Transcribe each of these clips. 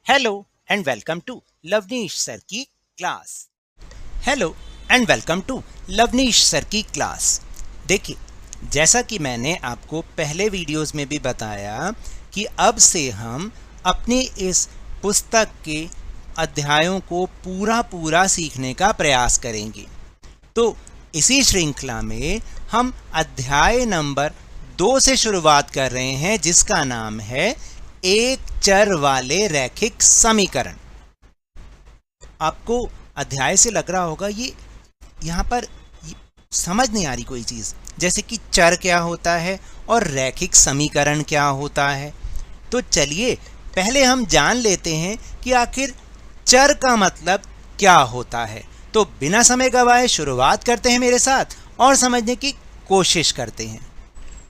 Hello and welcome to Lavneesh sir की class. Hello and welcome to Lavneesh sir की class. देखिए, जैसा कि मैंने आपको पहले वीडियोस में भी बताया कि अब से हम अपनी इस पुस्तक के अध्यायों को पूरा सीखने का प्रयास करेंगे। तो इसी श्रृंखला में हम अध्याय नंबर 2 से शुरुआत कर रहे हैं, जिसका नाम है एक चर वाले रैखिक समीकरण। आपको अध्याय से लग रहा होगा ये यहाँ पर समझ नहीं आ रही कोई चीज़, जैसे कि चर क्या होता है और रैखिक समीकरण क्या होता है। तो चलिए पहले हम जान लेते हैं कि आखिर चर का मतलब क्या होता है। तो बिना समय गवाए शुरुआत करते हैं मेरे साथ और समझने की कोशिश करते हैं।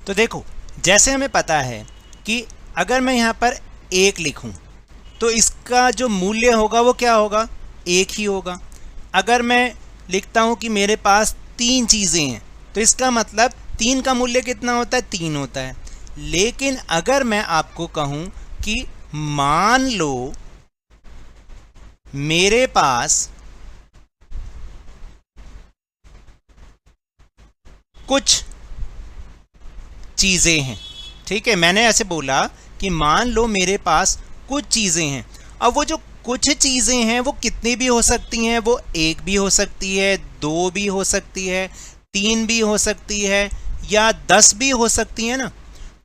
तो देखो, जैसे हमें पता है कि अगर मैं यहाँ पर 1 लिखूँ तो इसका जो मूल्य होगा वो क्या होगा, 1 ही होगा। अगर मैं लिखता हूँ कि मेरे पास 3 चीज़ें हैं तो इसका मतलब 3 का मूल्य कितना होता है, 3 होता है। लेकिन अगर मैं आपको कहूँ कि मान लो मेरे पास कुछ चीज़ें हैं, ठीक है, मैंने ऐसे बोला कि मान लो मेरे पास कुछ चीज़ें हैं। अब वो जो कुछ चीज़ें हैं वो कितनी भी हो सकती हैं, वो 1 भी हो सकती है, 2 भी हो सकती है, 3 भी हो सकती है या 10 भी हो सकती है ना।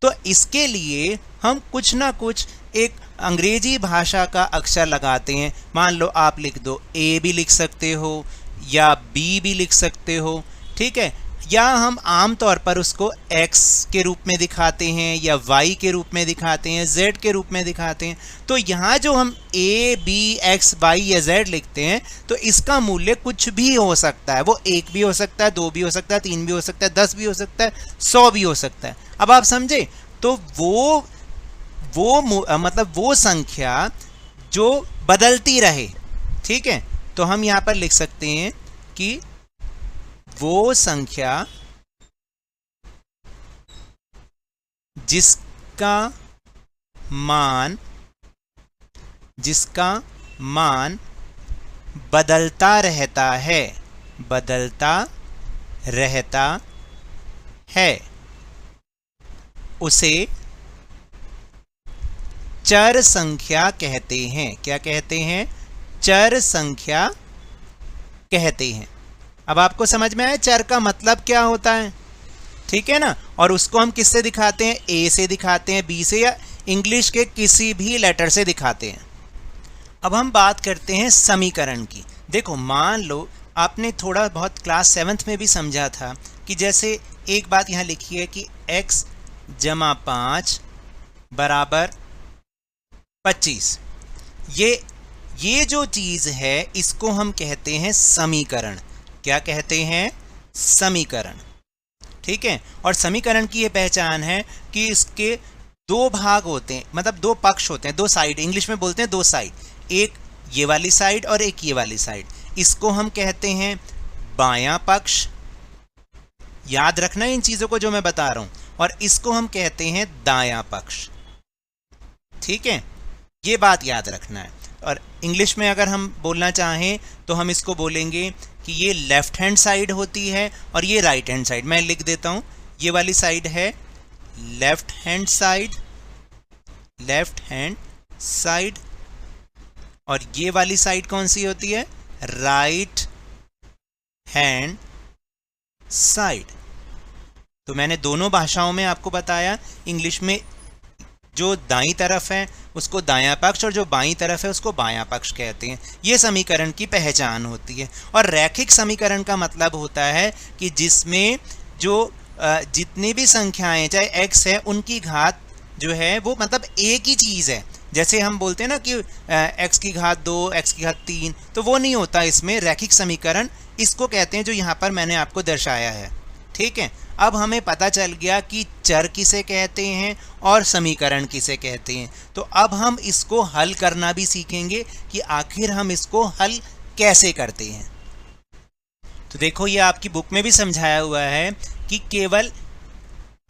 तो इसके लिए हम कुछ ना कुछ एक अंग्रेजी भाषा का अक्षर लगाते हैं। मान लो आप लिख दो, A भी लिख सकते हो या B भी लिख सकते हो, ठीक है। या हम आम तौर पर उसको x के रूप में दिखाते हैं या y के रूप में दिखाते हैं, z के रूप में दिखाते हैं। तो यहाँ जो हम a, b, x, y या z लिखते हैं तो इसका मूल्य कुछ भी हो सकता है। वो 1 भी हो सकता है, 2 भी हो सकता है, 3 भी हो सकता है, 10 भी हो सकता है, 100 भी हो सकता है। अब आप समझे? तो मतलब वो संख्या जो बदलती रहे, ठीक है। तो हम यहाँ पर लिख सकते हैं कि वो संख्या जिसका मान बदलता रहता है उसे चर संख्या कहते हैं। क्या कहते हैं? चर संख्या कहते हैं। अब आपको समझ में आया चर का मतलब क्या होता है, ठीक है ना। और उसको हम किससे दिखाते हैं? A से दिखाते हैं, B से, या इंग्लिश के किसी भी लेटर से दिखाते हैं। अब हम बात करते हैं समीकरण की। देखो, मान लो आपने थोड़ा बहुत क्लास 7th में भी समझा था कि जैसे एक बात यहाँ लिखी है कि x + 5 = 25। ये जो चीज़ है इसको हम कहते हैं समीकरण। क्या कहते हैं? समीकरण, ठीक है। और समीकरण की ये पहचान है कि इसके 2 भाग होते हैं, मतलब 2 पक्ष होते हैं, 2 साइड। इंग्लिश में बोलते हैं 2 साइड, एक ये वाली साइड और एक ये वाली साइड। इसको हम कहते हैं बायां पक्ष। याद रखना इन चीज़ों को जो मैं बता रहा हूँ। और इसको हम कहते हैं दायां पक्ष, ठीक है। ये बात याद रखना है। और इंग्लिश में अगर हम बोलना चाहें तो हम इसको बोलेंगे कि ये लेफ्ट हैंड साइड होती है और ये राइट हैंड साइड। मैं लिख देता हूँ, ये वाली साइड है लेफ्ट हैंड साइड और ये वाली साइड कौन सी होती है? Right hand side. तो मैंने दोनों भाषाओं में आपको बताया। इंग्लिश में जो दाईं तरफ है उसको दायां पक्ष और जो बाईं तरफ है उसको बायां पक्ष कहते हैं। ये समीकरण की पहचान होती है। और रैखिक समीकरण का मतलब होता है कि जिसमें जो जितनी भी संख्याएं, चाहे x है, उनकी घात जो है वो मतलब एक ही चीज़ है। जैसे हम बोलते हैं ना कि x की घात 2, x की घात 3, तो वो नहीं होता इसमें। रैखिक समीकरण इसको कहते हैं जो यहाँ पर मैंने आपको दर्शाया है, ठीक है। अब हमें पता चल गया कि चर किसे कहते हैं और समीकरण किसे कहते हैं। तो अब हम इसको हल करना भी सीखेंगे कि आखिर हम इसको हल कैसे करते हैं। तो देखो, ये आपकी बुक में भी समझाया हुआ है कि केवल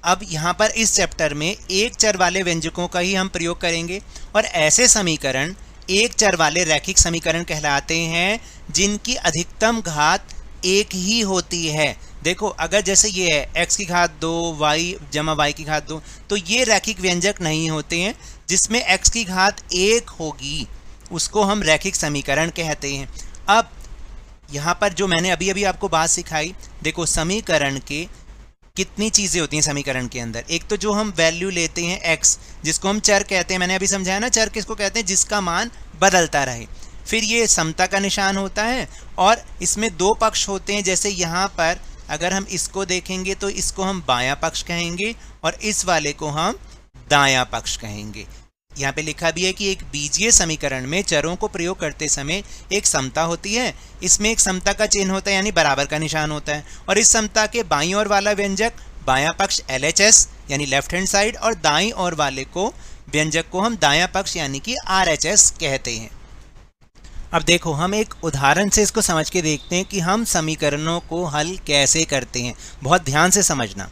अब यहाँ पर इस चैप्टर में एक चर वाले व्यंजकों का ही हम प्रयोग करेंगे और ऐसे समीकरण एक चर वाले रैखिक समीकरण कहलाते हैं जिनकी अधिकतम घात एक ही होती है। देखो अगर जैसे ये है x की घात 2 y जमा y की घात 2, तो ये रैखिक व्यंजक नहीं होते हैं। जिसमें x की घात 1 होगी उसको हम रैखिक समीकरण कहते हैं। अब यहाँ पर जो मैंने अभी अभी आपको बात सिखाई, देखो समीकरण के कितनी चीज़ें होती हैं समीकरण के अंदर। एक तो जो हम वैल्यू लेते हैं x, जिसको हम चर कहते हैं, मैंने अभी समझाया ना चर किसको कहते हैं, जिसका मान बदलता रहे। फिर ये समता का निशान होता है और इसमें दो पक्ष होते हैं। जैसे यहाँ पर अगर हम इसको देखेंगे तो इसको हम बायां पक्ष कहेंगे और इस वाले को हम दायां पक्ष कहेंगे। यहाँ पे लिखा भी है कि एक बीजीय समीकरण में चरों को प्रयोग करते समय एक समता होती है। इसमें एक समता का चिन्ह होता है यानी बराबर का निशान होता है, और इस समता के बाईं ओर वाला व्यंजक बायां पक्ष LHS यानी लेफ्ट हैंड साइड, और दाईं ओर वाले को व्यंजक को हम दायां पक्ष यानी कि RHS कहते हैं। अब देखो हम एक उदाहरण से इसको समझ के देखते हैं कि हम समीकरणों को हल कैसे करते हैं। बहुत ध्यान से समझना।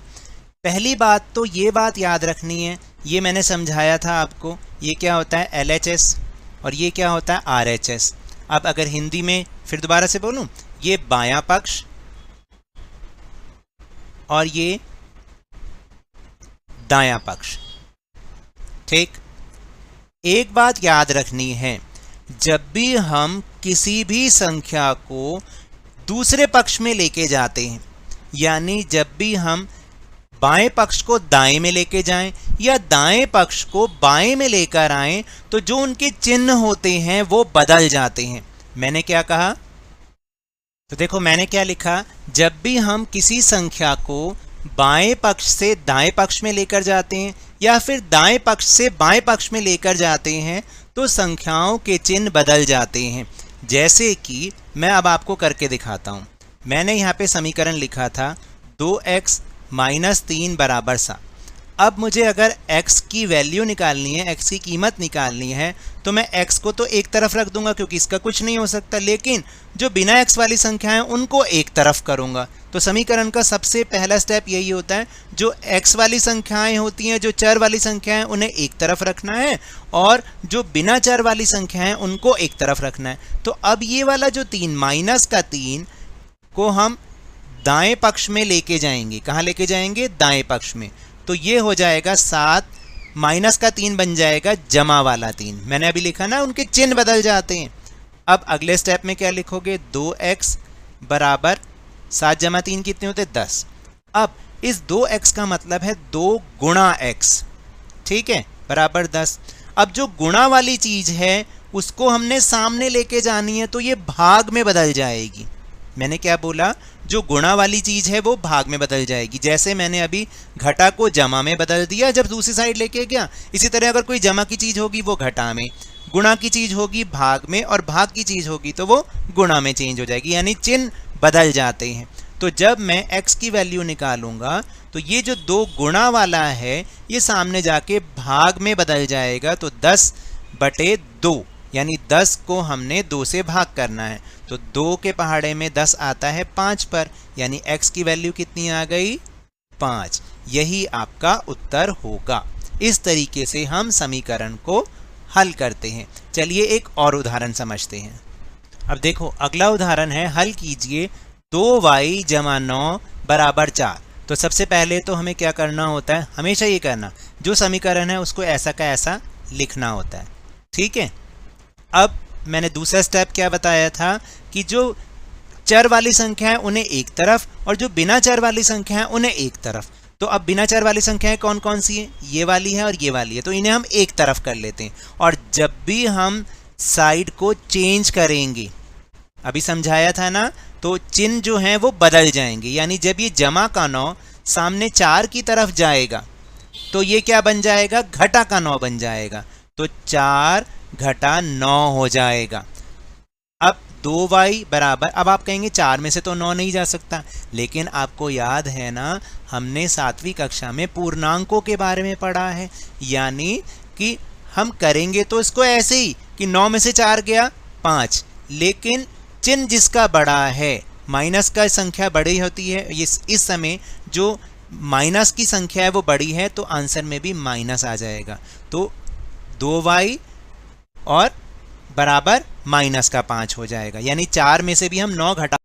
पहली बात तो ये बात याद रखनी है, ये मैंने समझाया था आपको, ये क्या होता है LHS और ये क्या होता है RHS। अब अगर हिंदी में फिर दोबारा से बोलूं, ये बायां पक्ष और ये दायां पक्ष। ठीक, एक बात याद रखनी है, जब भी हम किसी भी संख्या को दूसरे पक्ष में लेके जाते हैं, यानी जब भी हम बाएं पक्ष को दाएं में लेके जाएं या दाएं पक्ष को बाएं में लेकर आएं, तो जो उनके चिन्ह होते हैं वो बदल जाते हैं। मैंने क्या कहा, तो देखो मैंने क्या लिखा, जब भी हम किसी संख्या को बाएं पक्ष से दाएं पक्ष में लेकर जाते हैं या फिर दाएं पक्ष से बाएं पक्ष में लेकर जाते हैं तो संख्याओं के चिन्ह बदल जाते हैं। जैसे कि मैं अब आपको करके दिखाता हूं। मैंने यहाँ पे समीकरण लिखा था 2x - 3 बराबर 7। अब मुझे अगर x की वैल्यू निकालनी है, x की कीमत निकालनी है, तो मैं x को तो एक तरफ रख दूंगा क्योंकि इसका कुछ नहीं हो सकता, लेकिन जो बिना x वाली संख्या है उनको एक तरफ करूंगा। तो समीकरण का सबसे पहला स्टेप यही होता है, जो x वाली संख्याएं होती हैं, जो चर वाली संख्याएं, उन्हें एक तरफ रखना है और जो बिना चर वाली संख्याएं उनको एक तरफ रखना है। तो अब ये वाला जो 3 - 3 को हम दाएं पक्ष में लेके जाएंगे। कहाँ लेके जाएंगे? दाएं पक्ष में। तो ये हो जाएगा 7 - 3 बन जाएगा जमा वाला 3। मैंने अभी लिखा ना, उनके चिन्ह बदल जाते हैं। अब अगले स्टेप में क्या लिखोगे, 2x बराबर 7 जमा 3 कितने होते? 10। अब इस 2x का मतलब है 2 गुणा x, ठीक है, बराबर 10। अब जो गुणा वाली चीज है उसको हमने सामने लेके जानी है, तो ये भाग में बदल जाएगी। मैंने क्या बोला, जो गुणा वाली चीज है वो भाग में बदल जाएगी। जैसे मैंने अभी घटा को जमा में बदल दिया जब दूसरी साइड लेके गया, इसी तरह अगर कोई जमा की चीज होगी वो घटा में, गुणा की चीज होगी भाग में, और भाग की चीज होगी तो वो गुणा में चेंज हो जाएगी, यानी चिन्ह बदल जाते हैं। तो जब मैं x की वैल्यू निकालूंगा तो ये जो 2 गुणा वाला है ये सामने जाके भाग में बदल जाएगा। तो 10/2 यानी 10 को हमने 2 से भाग करना है, तो 2 के पहाड़े में 10 आता है 5 पर, यानी x की वैल्यू कितनी आ गई? 5। यही आपका उत्तर होगा। इस तरीके से हम समीकरण को हल करते हैं। चलिए एक और उदाहरण समझते हैं। अब देखो अगला उदाहरण है, हल कीजिए 2y = 9 बराबर 4। तो सबसे पहले तो हमें क्या करना होता है, हमेशा ये करना, जो समीकरण है उसको ऐसा का ऐसा लिखना होता है, ठीक है। अब मैंने दूसरा स्टेप क्या बताया था कि जो चर वाली संख्या है उन्हें एक तरफ और जो बिना चर वाली संख्या है उन्हें एक तरफ। तो अब बिना चर वाली संख्याएं कौन कौन सी है? ये वाली है और ये वाली है, तो इन्हें हम एक तरफ कर लेते हैं। और जब भी हम साइड को चेंज करेंगे, अभी समझाया था ना, तो चिन्ह जो हैं वो बदल जाएंगे। यानी जब ये जमा का 9 सामने 4 की तरफ जाएगा तो ये क्या बन जाएगा? घटा का 9 बन जाएगा। तो 4 घटा 9 हो जाएगा। अब 2y बराबर, अब आप कहेंगे 4 में से तो 9 नहीं जा सकता, लेकिन आपको याद है ना, हमने 7वीं कक्षा में पूर्णांकों के बारे में पढ़ा है। यानी कि हम करेंगे तो इसको ऐसे ही कि 9 में से 4 गया 5, लेकिन चिन्ह जिसका बड़ा है, माइनस का संख्या बड़ी होती है, इस समय जो माइनस की संख्या है वो बड़ी है, तो आंसर में भी माइनस आ जाएगा। तो 2y और बराबर माइनस का 5 हो जाएगा, यानी 4 में से भी हम 9 घटा।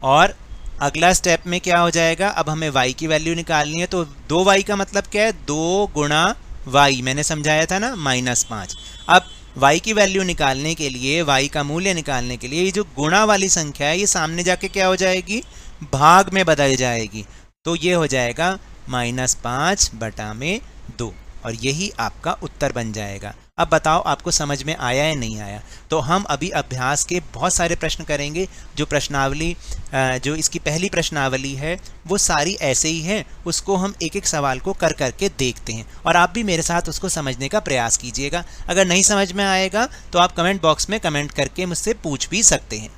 और अगला स्टेप में क्या हो जाएगा, अब हमें y की वैल्यू निकालनी है, तो 2y का मतलब क्या है, 2 गुणा y, मैंने समझाया था ना, -5। अब y की वैल्यू निकालने के लिए, y का मूल्य निकालने के लिए, ये जो गुणा वाली संख्या है ये सामने जाके क्या हो जाएगी, भाग में बदल जाएगी, तो ये हो जाएगा -5/2, और यही आपका उत्तर बन जाएगा। अब बताओ आपको समझ में आया या नहीं आया। तो हम अभी अभ्यास के बहुत सारे प्रश्न करेंगे, जो प्रश्नावली जो इसकी पहली प्रश्नावली है वो सारी ऐसे ही है, उसको हम एक एक सवाल को कर करके देखते हैं, और आप भी मेरे साथ उसको समझने का प्रयास कीजिएगा। अगर नहीं समझ में आएगा तो आप कमेंट बॉक्स में कमेंट करके मुझसे पूछ भी सकते हैं।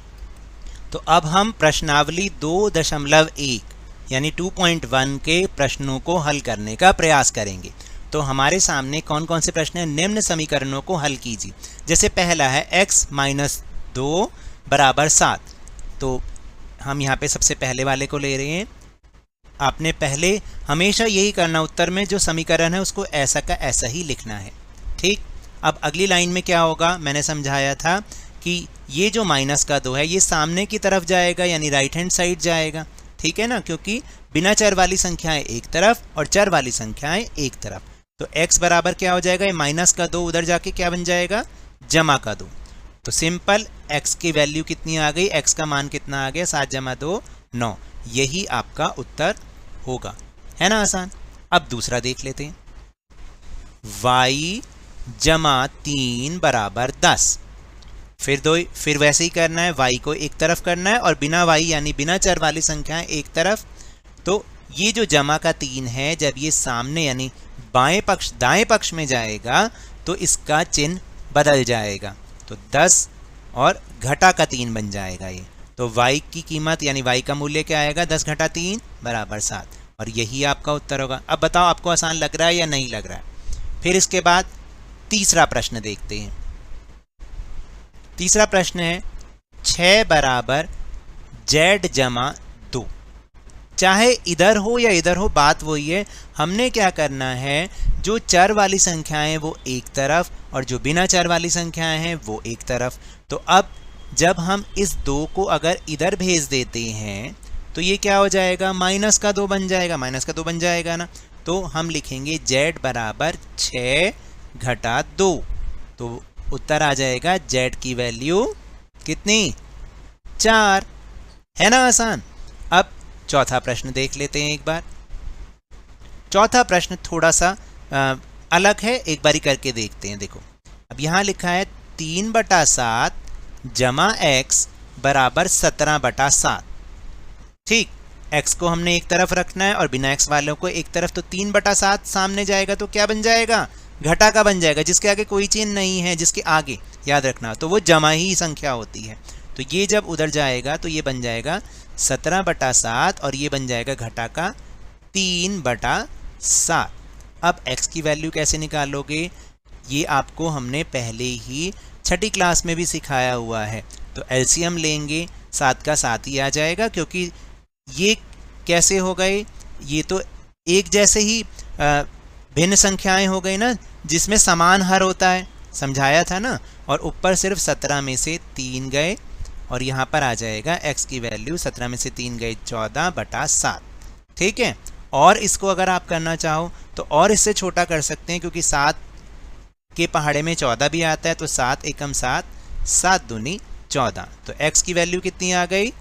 तो अब हम प्रश्नावली 2.1 यानी 2.1 के प्रश्नों को हल करने का प्रयास करेंगे। तो हमारे सामने कौन कौन से प्रश्न हैं, निम्न समीकरणों को हल कीजिए। जैसे पहला है x - 2 = 7, तो हम यहाँ पे सबसे पहले वाले को ले रहे हैं। आपने पहले हमेशा यही करना, उत्तर में जो समीकरण है उसको ऐसा का ऐसा ही लिखना है, ठीक। अब अगली लाइन में क्या होगा, मैंने समझाया था कि ये जो -2 है ये सामने की तरफ जाएगा, यानी राइट हैंड साइड जाएगा, ठीक है ना, क्योंकि बिना चर वाली संख्याएं एक तरफ और चर वाली संख्याएं एक तरफ। तो x बराबर क्या हो जाएगा, ये -2 उधर जाके क्या बन जाएगा, +2। तो सिंपल x की वैल्यू कितनी आ गई, x का मान कितना आ गया, 7 + 2 9, यही आपका उत्तर होगा, है ना आसान। अब दूसरा देख लेते हैं, y = 3 = 10। फिर वैसे ही करना है, y को एक तरफ करना है और बिना y यानी बिना चर वाली संख्याएं एक तरफ। तो ये जो जमा का 3 है, जब ये सामने यानी बाएं पक्ष दाएं पक्ष में जाएगा तो इसका चिन्ह बदल जाएगा, तो 10 और घटा का 3 बन जाएगा ये। तो y की कीमत यानी y का मूल्य क्या आएगा, 10 - 3 = 7, और यही आपका उत्तर होगा। अब बताओ आपको आसान लग रहा है या नहीं लग रहा है। फिर इसके बाद तीसरा प्रश्न देखते हैं। तीसरा प्रश्न है 6 = z - 2। चाहे इधर हो या इधर हो, बात वही है। हमने क्या करना है, जो चर वाली संख्याएं वो एक तरफ और जो बिना चर वाली संख्याएं हैं वो एक तरफ। तो अब जब हम इस 2 को अगर इधर भेज देते हैं तो ये क्या हो जाएगा, -2 बन जाएगा, -2 बन जाएगा ना। तो हम लिखेंगे z = 6 - 2, तो उत्तर आ जाएगा z की वैल्यू कितनी, 4, है ना आसान। अब चौथा प्रश्न देख लेते हैं एक बार। चौथा प्रश्न थोड़ा सा अलग है, एक बारी करके देखते हैं। देखो अब यहाँ लिखा है 3/7 जमा x = 17/7, ठीक। x को हमने एक तरफ रखना है और बिना x वालों को एक तरफ, तो 3/7 सामने जाएगा तो क्या बन जाएगा, घटा का बन जाएगा, जिसके आगे कोई चिन्ह नहीं है, जिसके आगे याद रखना, तो वो जमा ही संख्या होती है। तो ये जब उधर जाएगा तो ये बन जाएगा 17/7 और ये बन जाएगा घटा का 3/7। अब x की वैल्यू कैसे निकालोगे, ये आपको हमने पहले ही छठी क्लास में भी सिखाया हुआ है। तो एलसीएम लेंगे, 7 का 7 ही आ जाएगा, क्योंकि ये कैसे हो गए, ये तो एक जैसे ही भिन्न संख्याएं हो गई ना, जिसमें समान हर होता है, समझाया था ना। और ऊपर सिर्फ 17 में से 3 गए और यहाँ पर आ जाएगा x की वैल्यू 17 में से 3 गए 14/7, ठीक है। और इसको अगर आप करना चाहो तो और इससे छोटा कर सकते हैं, क्योंकि 7 के पहाड़े में 14 भी आता है, तो 7 एकम 7, 7 दूनी 14, तो x की वैल्यू कितनी आ गई,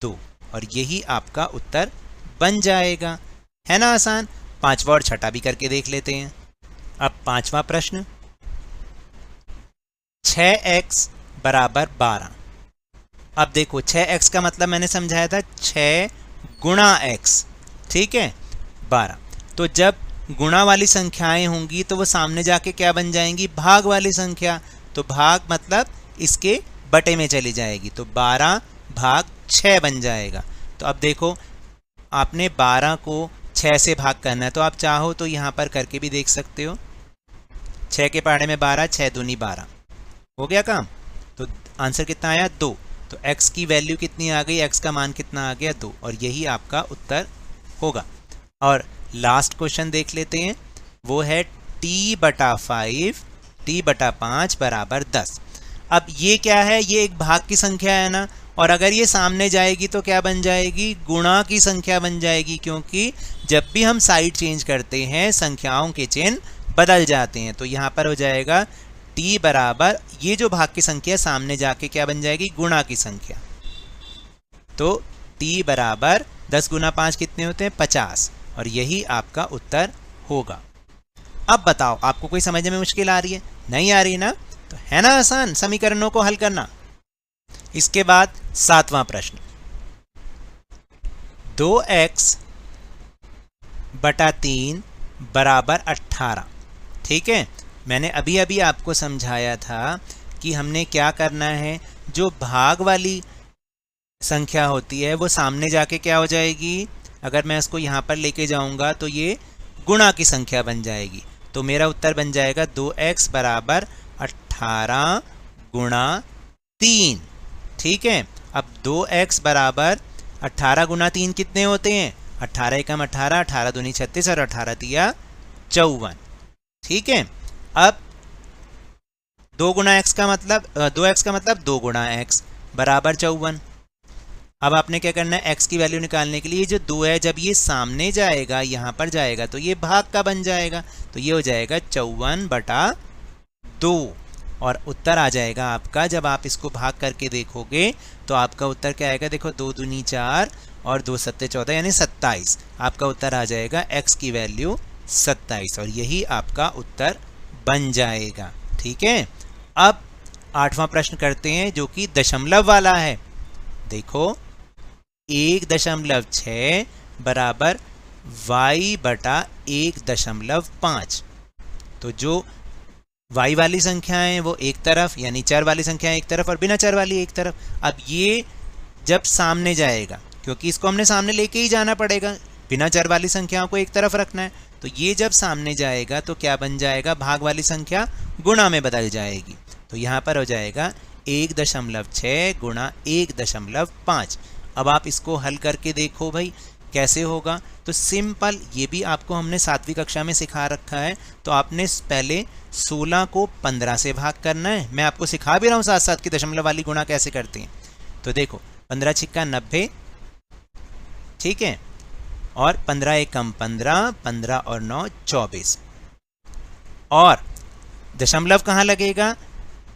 2, और यही आपका उत्तर बन जाएगा, है ना आसान। पांचवा और छठा भी करके देख लेते हैं। अब पांचवा प्रश्न, 6x = 12। अब देखो 6x का मतलब मैंने समझाया था 6 गुणा x, ठीक है, 12। तो जब गुणा वाली संख्याएं होंगी तो वो सामने जाके क्या बन जाएंगी, भाग वाली संख्या। तो भाग मतलब इसके बटे में चली जाएगी, तो 12/6 बन जाएगा। तो अब देखो आपने 12 को 6 से भाग करना है, तो आप चाहो तो यहाँ पर करके भी देख सकते हो। 6 के पहाड़े में 12, 6 दूनी 12, हो गया काम। तो आंसर कितना आया, 2। तो x की वैल्यू कितनी आ गई, x का मान कितना आ गया, 2, और यही आपका उत्तर होगा। और लास्ट क्वेश्चन देख लेते हैं, वो है t/5 = 10। अब ये क्या है, ये एक भाग की संख्या है ना, और अगर ये सामने जाएगी तो क्या बन जाएगी, गुणा की संख्या बन जाएगी, क्योंकि जब भी हम साइड चेंज करते हैं संख्याओं के चिन्ह बदल जाते हैं। तो यहाँ पर हो जाएगा t बराबर, ये जो भाग की संख्या सामने जाके क्या बन जाएगी, गुणा की संख्या। तो t बराबर 10 गुना 5 कितने होते हैं, 50, और यही आपका उत्तर होगा। अब बताओ, आपको कोई समझने में मुश्किल आ रही है, नहीं आ रही ना, तो है ना आसान समीकरणों को हल करना। इसके बाद 7वां प्रश्न, 2x बटा 3 बराबर 18। ठीक है, मैंने अभी अभी आपको समझाया था कि हमने क्या करना है, जो भाग वाली संख्या होती है वो सामने जाके क्या हो जाएगी, अगर मैं इसको यहाँ पर लेके जाऊँगा तो ये गुणा की संख्या बन जाएगी। तो मेरा उत्तर बन जाएगा 2x बराबर 18 गुणा 3। ठीक है, अब 2x बराबर 18 गुना 3 कितने होते हैं, 18 एकम 18, 18 दूनी 36 और 18 तिया 54। ठीक है, अब 2 गुना x का मतलब 2x का मतलब 2 गुना x बराबर 54। अब आपने क्या करना है, x की वैल्यू निकालने के लिए जो 2 है, जब ये सामने जाएगा यहाँ पर जाएगा तो ये भाग का बन जाएगा, तो ये हो जाएगा 54 बटा 2, और उत्तर आ जाएगा आपका, जब आप इसको भाग करके देखोगे तो आपका उत्तर क्या आएगा, देखो 2 दूनी 4 और 2 सत्ते 14 यानी 27। आपका उत्तर आ जाएगा x की वैल्यू 27, और यही आपका उत्तर बन जाएगा। ठीक है, अब 8वां प्रश्न करते हैं जो कि दशमलव वाला है। देखो 1.6 बराबर y बटा 1.5। तो जो y वाली संख्याएं वो एक तरफ, यानी चर वाली संख्याएं एक तरफ और बिना चर वाली एक तरफ। अब ये जब सामने जाएगा, क्योंकि इसको हमने सामने लेके ही जाना पड़ेगा, बिना चर वाली संख्याओं को एक तरफ रखना है, तो ये जब सामने जाएगा तो क्या बन जाएगा, भाग वाली संख्या गुणा में बदल जाएगी। तो यहाँ पर हो जाएगा 1.6 गुणा 1.5। अब आप इसको हल करके देखो भाई कैसे होगा। तो सिंपल, ये भी आपको हमने 7वीं कक्षा में सिखा रखा है। तो आपने पहले 16 को 15 से भाग करना है, मैं आपको सिखा भी रहा हूँ साथ साथ कि दशमलव वाली गुणा कैसे करते हैं। तो देखो 15 छिक्का 90, ठीक है, और 15 एकम 15, 15 और 9 24। और दशमलव कहाँ लगेगा,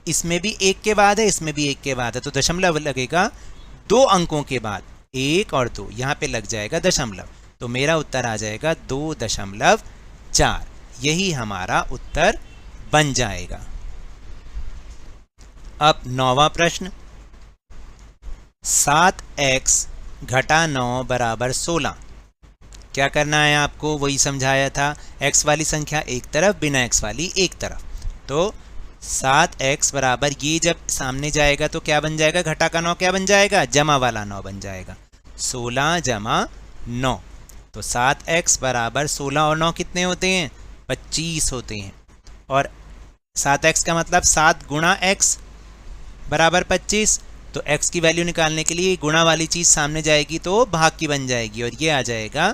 इसमें भी एक के बाद है, इसमें भी एक के बाद है, तो दशमलव लगेगा 2 अंकों के बाद, 1 और 2, यहाँ पे लग जाएगा दशमलव। तो मेरा उत्तर आ जाएगा 2.4, यही हमारा उत्तर बन जाएगा। अब 9वां प्रश्न, 7x घटा 9 बराबर 16। क्या करना है आपको, वही समझाया था, x वाली संख्या एक तरफ, बिना x वाली एक तरफ। तो 7x बराबर, ये जब सामने जाएगा तो क्या बन जाएगा, घटा का 9 क्या बन जाएगा, जमा वाला 9 बन जाएगा, 16 जमा 9। तो 7x बराबर 16 और 9 कितने होते हैं, 25 होते हैं। और 7x का मतलब 7 गुणा x बराबर 25। तो x की वैल्यू निकालने के लिए गुणा वाली चीज़ सामने जाएगी तो भाग की बन जाएगी, और ये आ जाएगा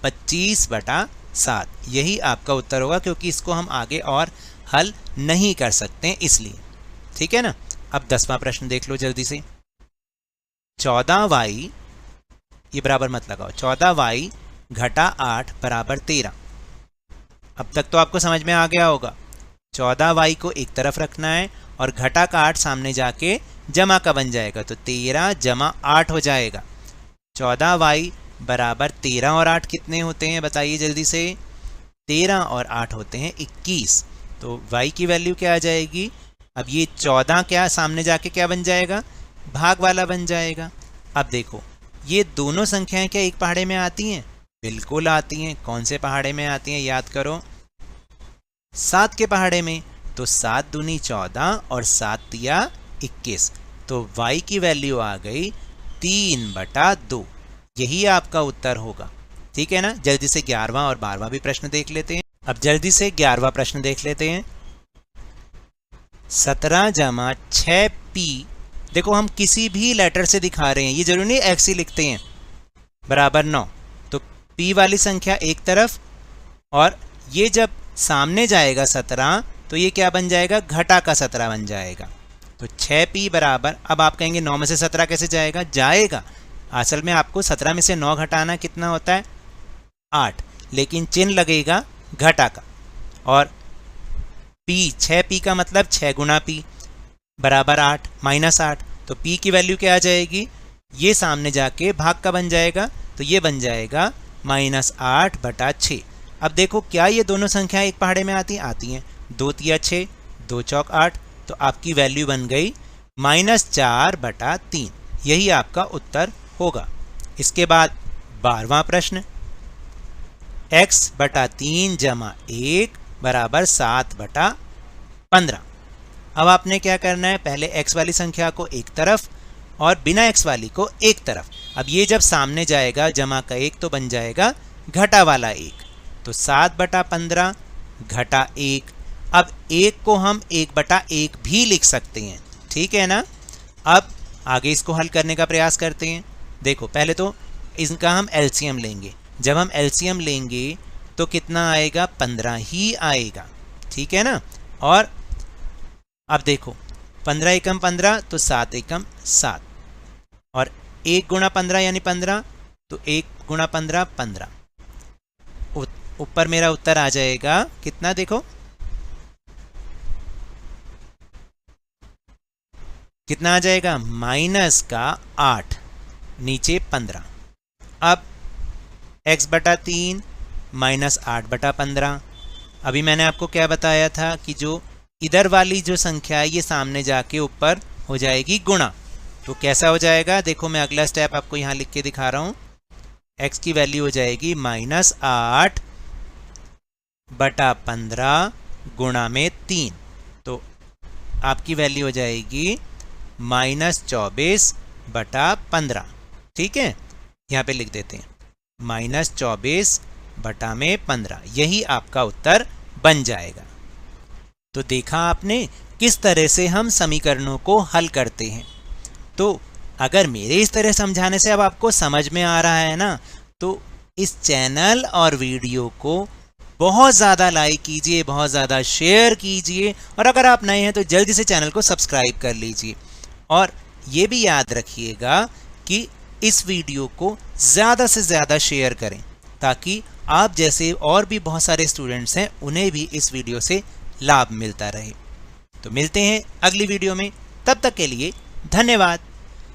25/7। यही आपका उत्तर होगा, क्योंकि इसको हम आगे और हल नहीं कर सकते इसलिए। ठीक है ना। अब 10वां प्रश्न देख लो जल्दी से। 14y, ये बराबर मत लगाओ, 14y घटा 8 बराबर 13। अब तक तो आपको समझ में आ गया होगा। 14y को एक तरफ रखना है और घटा का 8 सामने जाके जमा का बन जाएगा, तो 13 जमा 8 हो जाएगा। 14y बराबर 13 और 8 कितने होते हैं बताइए जल्दी से। 13 और 8 होते हैं 21। तो y की वैल्यू क्या आ जाएगी, अब ये 14 क्या सामने जाके क्या बन जाएगा, भाग वाला बन जाएगा। अब देखो ये दोनों संख्याएं क्या एक पहाड़े में आती हैं, बिल्कुल आती हैं। कौन से पहाड़े में आती हैं याद करो, 7 के पहाड़े में। तो 7 दूनी 14 और 7 तिया 21। तो y की वैल्यू आ गई 3/2, यही आपका उत्तर होगा। ठीक है ना। जल्दी से 11वां और 12वां भी प्रश्न देख लेते हैं। अब जल्दी से 11वां प्रश्न देख लेते हैं। 17 जमा 6p, देखो हम किसी भी लेटर से दिखा रहे हैं, ये जरूरी नहीं x ही लिखते हैं, बराबर 9। तो p वाली संख्या एक तरफ, और ये जब सामने जाएगा 17 तो ये क्या बन जाएगा, घटा का 17 बन जाएगा। तो 6p बराबर, अब आप कहेंगे 9 में से 17 कैसे जाएगा? जाएगा। असल में आपको 17 में से 9 घटाना कितना होता है? 8, लेकिन चिन्ह लगेगा घटा का। और p, 6p का मतलब 6 गुना p बराबर 8 माइनस 8, तो p की वैल्यू क्या आ जाएगी? ये सामने जाके भाग का बन जाएगा, तो ये बन जाएगा -8/6। अब देखो क्या ये दोनों संख्याएं एक पहाड़े में आती हैं? 2 तिया 6, 2 चौक 8, तो आपकी वैल्यू बन गई -4/3। यही आपका उत्तर होगा। इसके बाद 12वां प्रश्न, x/3 + 1 बराबर 7/15। अब आपने क्या करना है? पहले x वाली संख्या को एक तरफ और बिना x वाली को एक तरफ। अब ये जब सामने जाएगा जमा का 1 तो बन जाएगा घटा वाला 1, तो 7/15 घटा 1। अब 1 को हम 1/1 भी लिख सकते हैं, ठीक है ना? अब आगे इसको हल करने का प्रयास करते हैं। देखो पहले तो इनका हम एलसीएम लेंगे। जब हम एलसीएम लेंगे तो कितना आएगा? 15 ही आएगा, ठीक है ना? और अब देखो 15 एकम 15 तो 7 एकम 7, और 1 गुणा 15 यानी 15, तो 1 गुणा 15 15। ऊपर मेरा उत्तर आ जाएगा कितना? देखो कितना आ जाएगा? -8, नीचे 15। अब x/3 -8/15। अभी मैंने आपको क्या बताया था कि जो इधर वाली जो संख्या है ये सामने जाके ऊपर हो जाएगी गुणा। तो कैसा हो जाएगा? देखो मैं अगला स्टेप आपको यहाँ लिख के दिखा रहा हूँ। x की वैल्यू हो जाएगी -8/15 गुणा में 3, तो आपकी वैल्यू हो जाएगी -24/15। ठीक है, यहाँ पे लिख देते हैं -24/15। यही आपका उत्तर बन जाएगा। तो देखा आपने किस तरह से हम समीकरणों को हल करते हैं। तो अगर मेरे इस तरह समझाने से अब आपको समझ में आ रहा है ना, तो इस चैनल और वीडियो को बहुत ज़्यादा लाइक कीजिए, बहुत ज़्यादा शेयर कीजिए, और अगर आप नए हैं तो जल्दी से चैनल को सब्सक्राइब कर लीजिए। और ये भी याद रखिएगा कि इस वीडियो को ज़्यादा से ज़्यादा शेयर करें, ताकि आप जैसे और भी बहुत सारे स्टूडेंट्स हैं उन्हें भी इस वीडियो से लाभ मिलता रहे। तो मिलते हैं अगली वीडियो में, तब तक के लिए धन्यवाद।